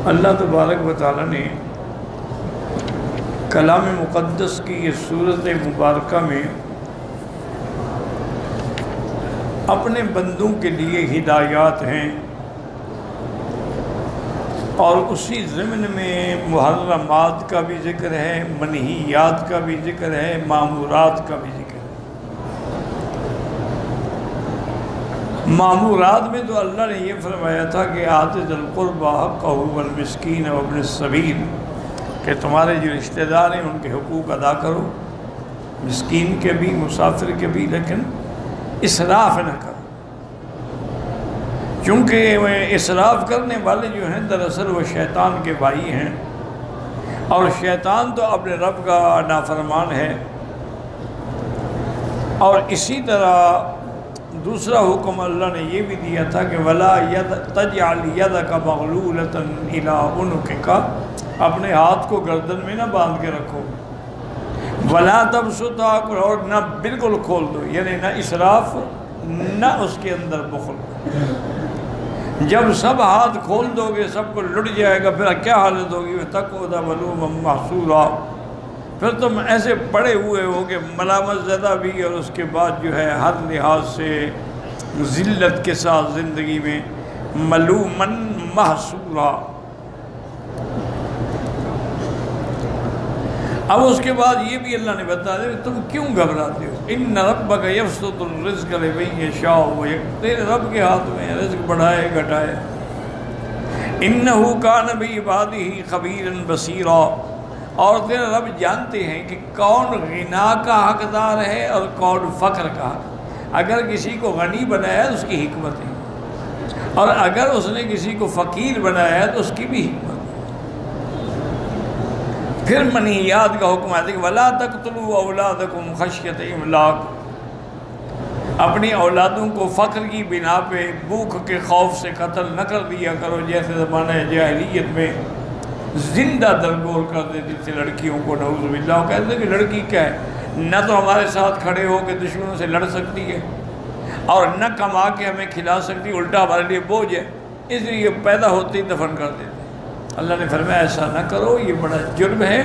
اللہ تبارک و تعالیٰ نے کلام مقدس کی یہ سورت مبارکہ میں اپنے بندوں کے لیے ہدایات ہیں، اور اسی ضمن میں محرمات کا بھی ذکر ہے، منہیات کا بھی ذکر ہے، مامورات کا بھی ذکر ہے۔ مامورات میں تو اللہ نے یہ فرمایا تھا کہ آت ذی القربی حقہ والمسکین وابن السبیل، کہ تمہارے جو رشتہ دار ہیں ان کے حقوق ادا کرو، مسکین کے بھی، مسافر کے بھی، لیکن اسراف نہ کرو، چونکہ اسراف کرنے والے جو ہیں دراصل وہ شیطان کے بھائی ہیں، اور شیطان تو اپنے رب کا نافرمان ہے۔ اور اسی طرح دوسرا حکم اللہ نے یہ بھی دیا تھا کہ وَلَا تَجْعَلْ يَدَكَ مَغْلُولَةً إِلَىٰ عُنُقِكَ، اپنے ہاتھ کو گردن میں نہ باندھ کے رکھو، وَلَا تَبْسُطْهَا، اور نہ بالکل کھول دو، یعنی نہ اسراف نہ اس کے اندر بخل۔ جب سب ہاتھ کھول دو گے سب کو لٹ جائے گا، پھر کیا حالت ہوگی؟ وَتَقْعُدَ مَلُومًا مَحْسُورًا، پھر تم ایسے پڑے ہوئے ہو کہ ملامت زدہ بھی، اور اس کے بعد جو ہے ہر لحاظ سے ذلت کے ساتھ زندگی میں ملوماً محسورا۔ اب اس کے بعد یہ بھی اللہ نے بتا دیا تم کیوں گھبراتے ہو؟ ان ربک یبسط الرزق لمن یشاء ویقدر، تیرے رب کے ہاتھ میں ہے، رزق بڑھائے گھٹائے۔ انہ کان بعبادہ خبیرا بصیرا، اور تیرے رب جانتے ہیں کہ کون غنا کا حقدار ہے اور کون فقر کا حق۔ اگر کسی کو غنی بنایا تو اس کی حکمت ہے، اور اگر اس نے کسی کو فقیر بنایا تو اس کی بھی حکمت ہے۔ پھر منہیات کا حکم آتا ہے کہ وَلَا تَقْتُلُوا أَوْلَادَكُمْ خَشْيَةَ إِمْلَاقٍ، اپنی اولادوں کو فقر کی بنا پہ، بھوک کے خوف سے قتل نہ کر دیا کرو، جیسے زمانہ جاہلیت میں زندہ درگور کر دیتی تھی لڑکیوں کو، نعوذ باللہ۔ وہ کہتے ہیں کہ لڑکی کیا ہے، نہ تو ہمارے ساتھ کھڑے ہو کے دشمنوں سے لڑ سکتی ہے، اور نہ کما کے ہمیں کھلا سکتی، الٹا ہمارے لیے بوجھ ہے، اس لیے پیدا ہوتے ہی دفن کر دیتے۔ اللہ نے فرمایا ایسا نہ کرو، یہ بڑا جرم ہے۔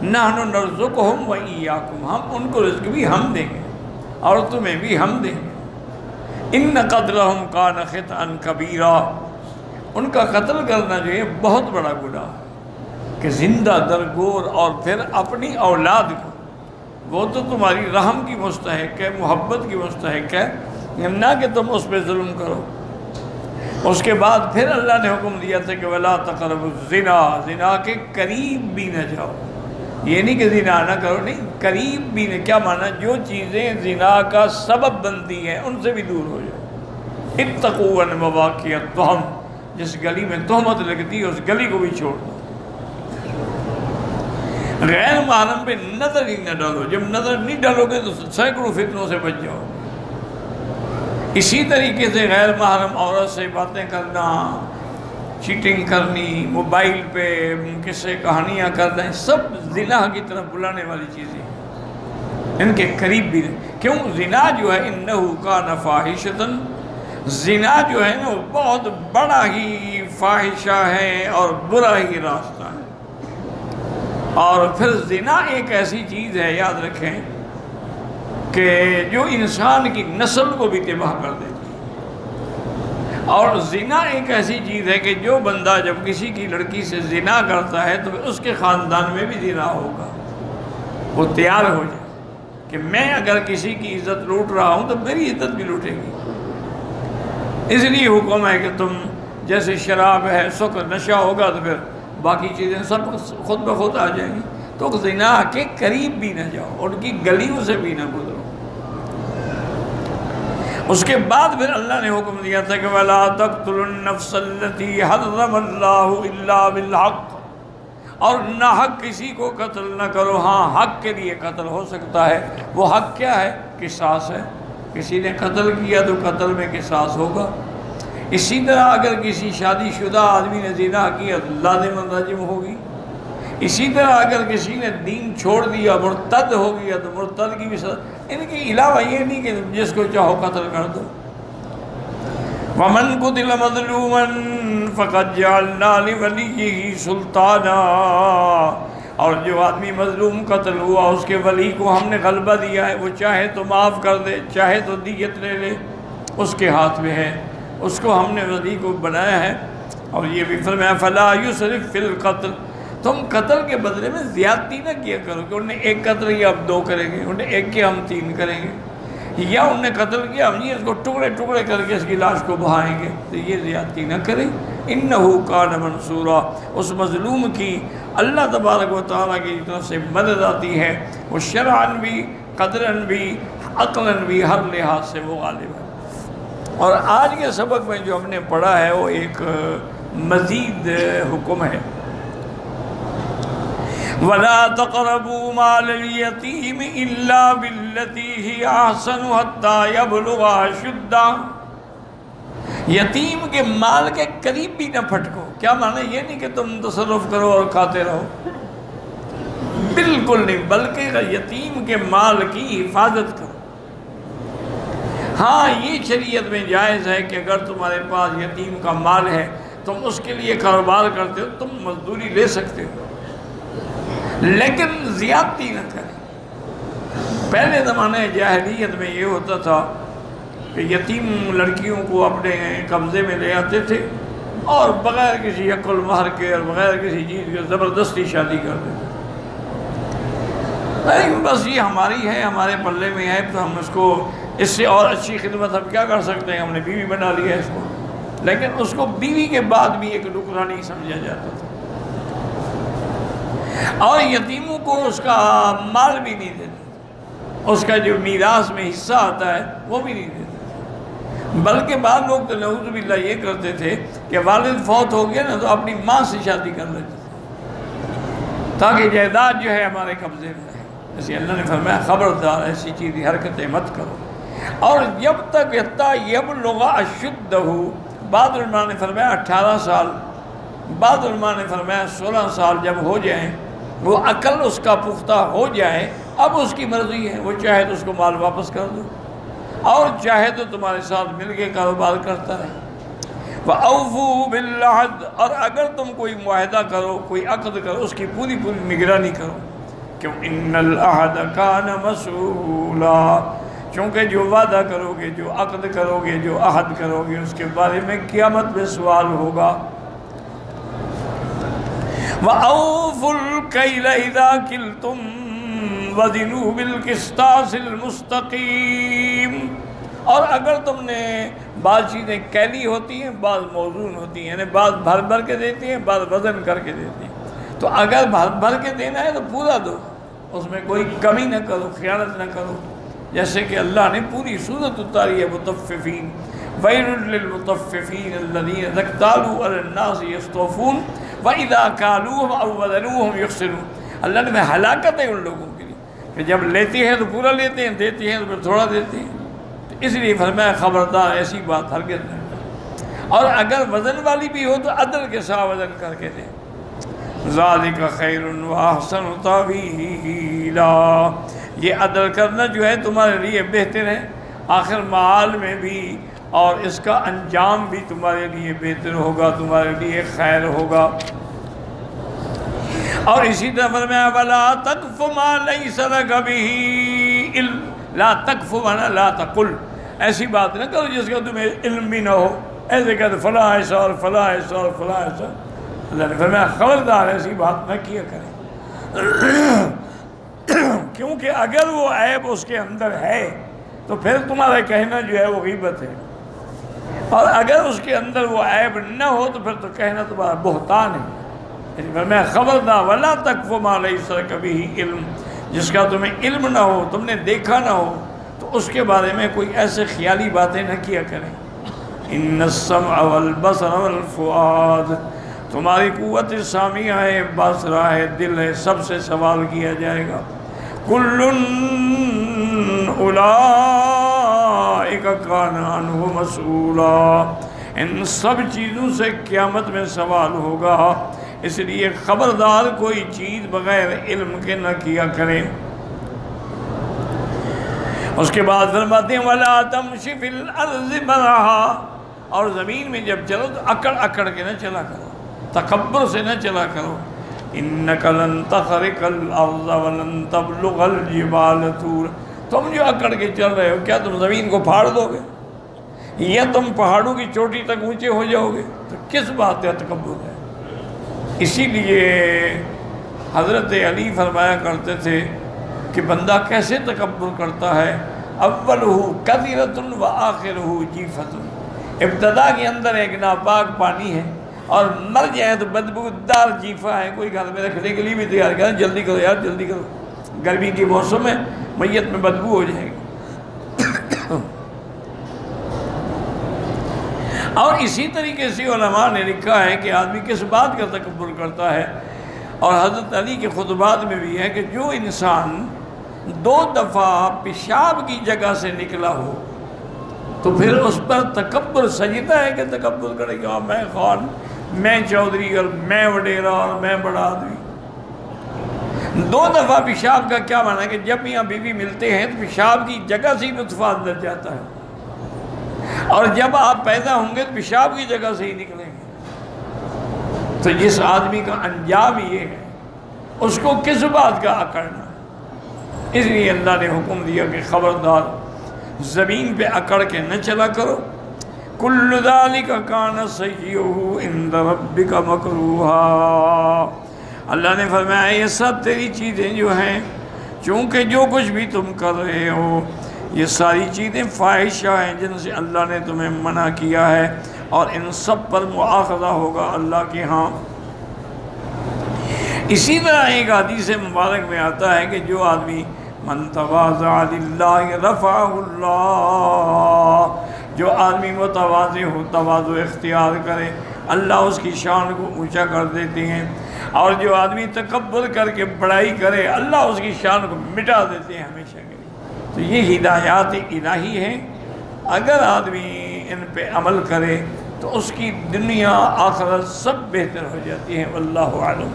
نحن نرزقہم وإیاکم، ہم ان کو رزق بھی ہم دیں گے اور تمہیں بھی ہم دیں گے۔ ان قتلہم کان خطئا کبیرا، ان کا قتل کرنا جو ہے بہت بڑا گناہ ہے، کہ زندہ درگور اور پھر اپنی اولاد کو، وہ تو تمہاری رحم کی مستحق ہے، محبت کی مستحق ہے، نہ کہ تم اس پہ ظلم کرو۔ اس کے بعد پھر اللہ نے حکم دیا تھا کہ وَلَا تَقْرَبُوا الزِّنَا، زنا کے قریب بھی نہ جاؤ۔ یہ نہیں کہ زنا نہ کرو، نہیں، قریب بھی نہ۔ کیا معنی؟ جو چیزیں زنا کا سبب بنتی ہیں ان سے بھی دور ہو جاؤ۔ اتقوا عن مواقع التہم، جس گلی میں تہمت لگتی ہے اس گلی کو بھی چھوڑ دو۔ غیر محرم پہ نظر ہی نہ ڈالو، جب نظر نہیں ڈالو گے تو سینکڑوں فتنوں سے بچ جاؤ۔ اسی طریقے سے غیر محرم عورت سے باتیں کرنا، چیٹنگ کرنی، موبائل پہ قصے کہانیاں کرنا، سب زنا کی طرف بلانے والی چیزیں، ان کے قریب بھی نہیں۔ کیوں؟ زنا جو ہے انہ کان فاحشۃ، زنا جو ہے نا وہ بہت بڑا ہی فاحشہ ہے اور برا ہی راستہ ہے۔ اور پھر زنا ایک ایسی چیز ہے، یاد رکھیں، کہ جو انسان کی نسل کو بھی تباہ کر دیتی ہے۔ اور زنا ایک ایسی چیز ہے کہ جو بندہ جب کسی کی لڑکی سے زنا کرتا ہے تو اس کے خاندان میں بھی زنا ہوگا۔ وہ تیار ہو جائے کہ میں اگر کسی کی عزت لوٹ رہا ہوں تو میری عزت بھی لوٹے گی۔ اس لیے حکم ہے کہ تم، جیسے شراب ہے، سکر، نشہ ہوگا تو پھر باقی چیزیں سب خود بخود آ جائیں گی۔ تو زنا کے قریب بھی نہ جاؤ، ان کی گلیوں سے بھی نہ گزرو۔ اس کے بعد پھر اللہ نے حکم دیا تھا کہ وَلَا تَقْتُلُوا النَّفْسَ الَّتِي حَرَّمَ اللَّهُ إِلَّا بِالْحَقِّ، اور نہ حق کسی کو قتل نہ کرو۔ ہاں، حق کے لیے قتل ہو سکتا ہے۔ وہ حق کیا ہے؟ قصاص ہے۔ کسی نے قتل کیا تو قتل میں قصاص ہوگا۔ اسی طرح اگر کسی شادی شدہ آدمی نے زنا کیا تو لازم رجم ہوگی۔ اسی طرح اگر کسی نے دین چھوڑ دیا، مرتد ہو گیا تو مرتد کی بھی سزا۔ ان کے علاوہ یہ نہیں کہ جس کو چاہو قتل کر دو۔ وَمَنْ قُتِلَ مَظْلُومًا فَقَدْ جَعَلْنَا لِوَلِيِّهِ سُلْطَانًا، اور جو آدمی مظلوم قتل ہوا اس کے ولی کو ہم نے غلبہ دیا ہے، وہ چاہے تو معاف کر دے، چاہے تو دیت لے لے، اس کے ہاتھ میں ہے، اس کو ہم نے ولی کو بنایا ہے۔ اور یہ بھی فرمایا فَلَا يُسْرِفْ فِي الْقَتْلِ، تم قتل کے بدلے میں زیادتی نہ کیا کرو کہ انہوں نے ایک قتل کیا اب 2 کریں گے، انہوں نے ایک کیا ہم 3 کریں گے، یا انہوں نے قتل کیا ہم یہ اس کو ٹکڑے ٹکڑے کر کے اس کی لاش کو بہائیں گے، تو یہ زیادتی نہ کریں۔ اِنَّهُ كَانَ مَنْصُورًا، اس مظلوم کی اللہ تبارک و تعالیٰ کی طرف سے مدد آتی ہے، وہ شرعاً بھی، قدراً بھی، عقلاً بھی، ہر لحاظ سے وہ غالب ہے۔ اور آج کے سبق میں جو ہم نے پڑھا ہے وہ ایک مزید حکم ہے، وَلَا تَقْرَبُوا مَالَ الْيَتِيمِ إِلَّا بِالَّتِي هِيَ أَحْسَنُ حَتَّى يَبْلُغَ أَشُدَّهُ، یتیم کے مال کے قریب بھی نہ پھٹکو۔ کیا معنی؟ یہ نہیں کہ تم تصرف کرو اور کھاتے رہو، بالکل نہیں، بلکہ یتیم کے مال کی حفاظت کرو۔ ہاں یہ شریعت میں جائز ہے کہ اگر تمہارے پاس یتیم کا مال ہے، تم اس کے لیے کاروبار کرتے ہو، تم مزدوری لے سکتے ہو، لیکن زیادتی نہ کریں۔ پہلے زمانے جاہلیت میں یہ ہوتا تھا کہ یتیم لڑکیوں کو اپنے قبضے میں لے آتے تھے اور بغیر کسی حق المہر کے اور بغیر کسی چیز کے زبردستی شادی کر دیتے۔ نہیں، بس یہ ہماری ہے، ہمارے پلے میں ہے، تو ہم اس کو اس سے اور اچھی خدمت ہم کیا کر سکتے ہیں، ہم نے بیوی بنا لیا ہے اس کو، لیکن اس کو بیوی کے بعد بھی ایک نکرانی سمجھا جاتا تھا، اور یتیموں کو اس کا مال بھی نہیں دیتے، اس کا جو میراث میں حصہ آتا ہے وہ بھی نہیں دیتے، بلکہ بعض لوگ تو نعوذ باللہ یہ کرتے تھے کہ والد فوت ہو گیا نا تو اپنی ماں سے شادی کر لیتے تھے تاکہ جائیداد جو ہے ہمارے قبضے میں رہے۔ جیسے اللہ نے فرمایا خبردار ایسی چیزیں حرکتیں مت کرو۔ اور جب تک یبلغ اشدہ، بعض علماء نے فرمایا 18 سال، بعض علماء نے فرمایا 16 سال جب ہو جائیں، وہ عقل اس کا پختہ ہو جائے، اب اس کی مرضی ہے، وہ چاہے تو اس کو مال واپس کر دو اور چاہے تو تمہارے ساتھ مل کے کاروبار کرتا رہے۔ وَأَوْفُوا بِالْعَهْدِ، اور اگر تم کوئی معاہدہ کرو، کوئی عقد کرو، اس کی پوری نگرانی کرو، کیوں اِنَّ الْعَهْدَ كَانَ مَسْئُولًا، چونکہ جو وعدہ کرو گے، جو عقد کرو گے، جو عہد کرو گے، اس کے بارے میں قیامت میں سوال ہوگا۔ وَأَوْفُوا الْكَيْلَ إِذَا كِلْتُمْ وَزِنُوا بِالْقِسْطَاسِ الْمُسْتَقِيمِ، اور اگر تم نے بعض چیزیں کیلی ہوتی ہیں، بعض موزون ہوتی ہیں، یعنی بعض بھر بھر کے دیتی ہیں، بعض وزن کر کے دیتی ہیں، تو اگر بھر بھر کے دینا ہے تو پورا دو، اس میں کوئی کمی نہ کرو، خیانت نہ کرو، جیسے کہ اللہ نے پوری صورت اتاری ہے مطففین، وَيْلٌ لِّلْمُطَفِّفِينَ الَّذِينَ إِذَا اكْتَالُوا عَلَى النَّاسِ يَسْتَوْفُونَ وَإِذَا كَالُوهُمْ أَوْ وَزَنُوهُمْ يُخْسِرُونَ۔ اللہ نے ہلاکت ہے ان لوگوں کے لیے کہ جب لیتے ہیں تو پورا لیتے ہیں، دیتے ہیں تو پھر تھوڑا دیتے ہیں، تو اس لیے فرمایا خبردار ایسی بات ہرگز نہ کرو، اور اگر وزن والی بھی ہو تو عدل کے ساتھ وزن کر کے دیں۔ ذَلِكَ خَيْرٌ وَأَحْسَنُ تَأْوِيلًا، یہ عدل کرنا جو ہے تمہارے لیے بہتر ہے، آخر معال میں بھی، اور اس کا انجام بھی تمہارے لیے بہتر ہوگا، تمہارے لیے خیر ہوگا۔ اور اسی طرح فرمایا وَلَا تَقْفُ مَا لَيْسَ لَكَ بِهِ عِلْمٌ، لا تقف مانا لا تقل، ایسی بات نہ کرو جس کا تمہیں علم بھی نہ ہو، ایسے کہتے فلاں ایسا اور فلاں ایسا اور فلاں ایسا۔ اللہ نے فرمایا خبردار ایسی بات نہ کیا کریں، کیونکہ اگر وہ عیب اس کے اندر ہے تو پھر تمہارا کہنا جو ہے وہ غیبت ہے، اور اگر اس کے اندر وہ عیب نہ ہو تو پھر تو کہنا تمہارا بہتان ہے۔ میں خبردار وَلَا تَقْفُ مَا لَيْسَ لَكَ بِهِ عِلْمٌ، جس کا تمہیں علم نہ ہو، تم نے دیکھا نہ ہو، تو اس کے بارے میں کوئی ایسے خیالی باتیں نہ کیا کریں۔ إِنَّ السَّمْعَ وَالْبَصَرَ وَالْفُؤَادَ، تمہاری قوت سامعہ ہے، باصرہ ہے، دل ہے، سب سے سوال کیا جائے گا۔ كُلٌّ أُولَئِكَ كَانَ عَنْهُ مَسْئُولًا، ان سب چیزوں سے قیامت میں سوال ہوگا، اس لیے خبردار کوئی چیز بغیر علم کے نہ کیا کریں۔ اس کے بعد فرماتے ہیں وَلَا تَمْشِ فِي الْأَرْضِ مَرَحًا، اور زمین میں جب چلو تو اکڑ اکڑ کے نہ چلا کرو، تکبر سے نہ چلا کرو۔ انک لن تخرق الارض ولن تبلغ الجبال طول، تم جو اکڑ کے چل رہے ہو کیا تم زمین کو پھاڑ دو گے یا تم پہاڑوں کی چوٹی تک اونچے ہو جاؤ گے؟ تو کس بات کا تکبر ہے؟ اسی لیے حضرت علی فرمایا کرتے تھے کہ بندہ کیسے تکبر کرتا ہے، اولہ کثرۃ و آخرہ جیفۃ، ابتدا کے اندر ایک ناپاک پانی ہے اور مر جائے تو بدبودار جیفا ہے، کوئی گھر میں رکھنے کے لیے بھی تیار کریں، جلدی کرو یار جلدی کرو، گرمی کی موسم ہے میت میں بدبو ہو جائے گی۔ اور اسی طریقے سے علماء نے لکھا ہے کہ آدمی کس بات کا تکبر کرتا ہے، اور حضرت علی کے خطبات میں بھی ہے کہ جو انسان 2 دفعہ پیشاب کی جگہ سے نکلا ہو تو پھر اس پر تکبر سجدہ ہے کہ تکبر کرے گا، میں خان، میں چودھری اور میں وڈیرا اور میں بڑا آدمی۔ 2 دفعہ پیشاب کا کیا معنی ہے کہ جب میاں بیوی ملتے ہیں تو پیشاب کی جگہ سے ہی نطفہ اندر جاتا ہے، اور جب آپ پیدا ہوں گے تو پیشاب کی جگہ سے ہی نکلیں گے۔ تو جس آدمی کا انجام یہ ہے اس کو کس بات کا اکڑنا؟ اس لیے اللہ نے حکم دیا کہ خبردار زمین پہ اکڑ کے نہ چلا کرو۔ کل ذالک کان سیئہ عند ربک مکروہا، اللہ نے فرمایا یہ سب تیری چیزیں جو ہیں، چونکہ جو کچھ بھی تم کر رہے ہو یہ ساری چیزیں فاحشہ ہیں جن سے اللہ نے تمہیں منع کیا ہے، اور ان سب پر مؤاخذہ ہوگا اللہ کے ہاں۔ اسی طرح ایک حدیث مبارک میں آتا ہے کہ جو آدمی من تواضع للہ رفعہ اللہ، جو آدمی متواضع ہو، تواضع اختیار کرے، اللہ اس کی شان کو اونچا کر دیتے ہیں، اور جو آدمی تکبر کر کے بڑائی کرے اللہ اس کی شان کو مٹا دیتے ہیں ہمیشہ کے لیے۔ تو یہ ہدایات الہی ہیں، اگر آدمی ان پہ عمل کرے تو اس کی دنیا آخرت سب بہتر ہو جاتی ہیں۔ واللہ اعلم۔